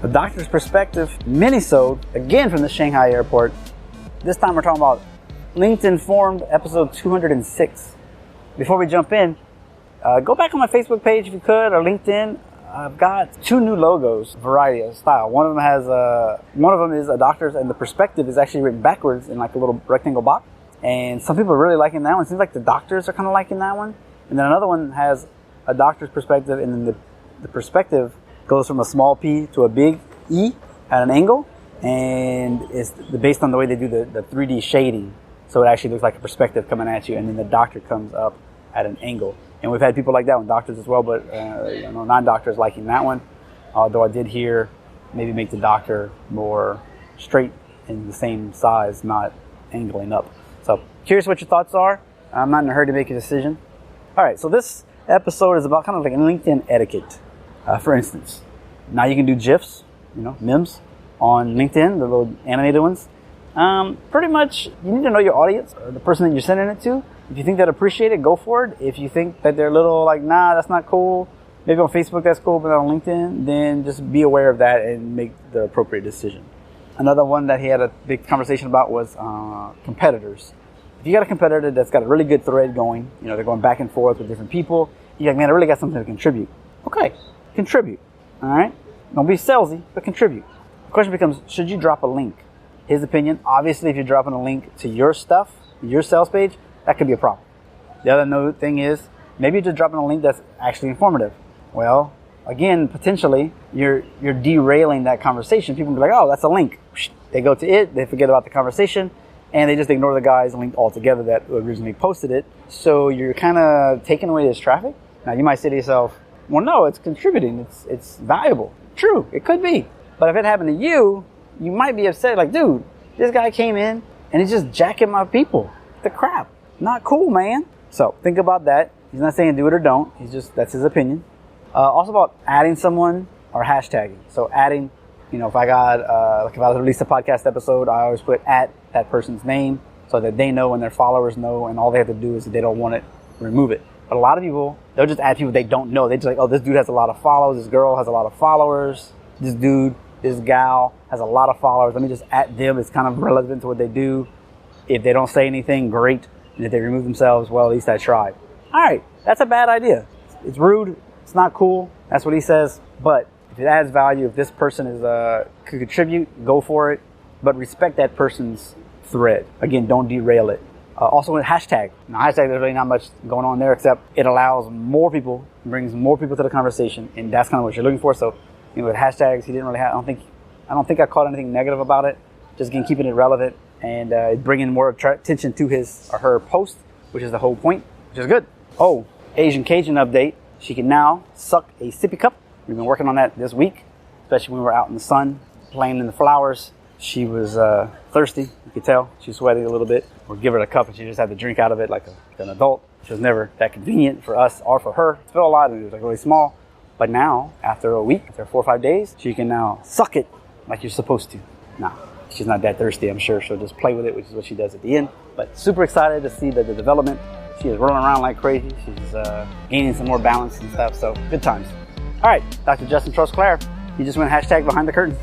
The Doctor's Perspective mini-sode, again from the Shanghai airport. This time we're talking about LinkedIn Formed, episode 206. Before we jump in, go back on my Facebook page if you could, or LinkedIn. I've got 2 new logos, variety of style. One of them is a doctor's, and the perspective is actually written backwards in like a little rectangle box. And some people are really liking that one. It seems like the doctors are kind of liking that one. And then another one has a doctor's perspective, and then the perspective goes from a small P to a big E at an angle, and it's based on the way they do the 3D shading. So it actually looks like a perspective coming at you, and then the doctor comes up at an angle. And we've had people like that one, doctors as well, but non-doctors liking that one. Although I did hear maybe make the doctor more straight in the same size, not angling up. So curious what your thoughts are. I'm not in a hurry to make a decision. All right, so this episode is about kind of like LinkedIn etiquette. For instance, now you can do GIFs, memes on LinkedIn, the little animated ones. Pretty much, you need to know your audience, or the person that you're sending it to. If you think they'd appreciate it, go for it. If you think that they're a little like, nah, that's not cool, maybe on Facebook that's cool, but on LinkedIn, then just be aware of that and make the appropriate decision. Another one that he had a big conversation about was competitors. If you got a competitor that's got a really good thread going, they're going back and forth with different people, you're like, man, I really got something to contribute. Okay, contribute, all right? Don't be salesy, but contribute. The question becomes, should you drop a link? His opinion, obviously, if you're dropping a link to your stuff, your sales page, that could be a problem. The other thing is, maybe you're just dropping a link that's actually informative. Well, again, potentially, you're derailing that conversation. People can be like, oh, that's a link. They go to it, they forget about the conversation, and they just ignore the guy's link altogether that originally posted it. So you're kind of taking away his traffic. Now, you might say to yourself, well, no, it's contributing. It's valuable. True, it could be. But if it happened to you, you might be upset. Like, dude, this guy came in and he's just jacking my people. The crap. Not cool, man. So think about that. He's not saying do it or don't. That's his opinion. Also about adding someone or hashtagging. So adding, if I got, if I release a podcast episode, I always put at that person's name so that they know and their followers know, and all they have to do is if they don't want it, remove it. But a lot of people, they'll just add people they don't know. They just like, oh, this dude has a lot of followers. This girl has a lot of followers. This dude, this gal has a lot of followers. Let me just add them. It's kind of relevant to what they do. If they don't say anything, great. And if they remove themselves, well, at least I tried. All right, that's a bad idea. It's rude. It's not cool. That's what he says. But if it adds value, if this person could contribute, go for it. But respect that person's thread. Again, don't derail it. Also with hashtag. Now, hashtag, there's really not much going on there, except it allows more people, brings more people to the conversation, and that's kind of what you're looking for. So, with hashtags, he didn't really have. I don't think I caught anything negative about it. Just again, keeping it relevant and bringing more attention to his or her post, which is the whole point, which is good. Oh, Asian Cajun update. She can now suck a sippy cup. We've been working on that this week, especially when we were out in the sun, playing in the flowers. She was thirsty, you could tell. She was sweating a little bit. We'd give her a cup and she just had to drink out of it like an adult. It was never that convenient for us or for her. It felt a lot and it was like really small. But now, after a week, after 4 or 5 days, she can now suck it like you're supposed to. Nah, she's not that thirsty, I'm sure. She'll just play with it, which is what she does at the end. But super excited to see the development. She is rolling around like crazy. She's gaining some more balance and stuff. So good times. All right, Dr. Justin Trostclair. He just went hashtag behind the curtain.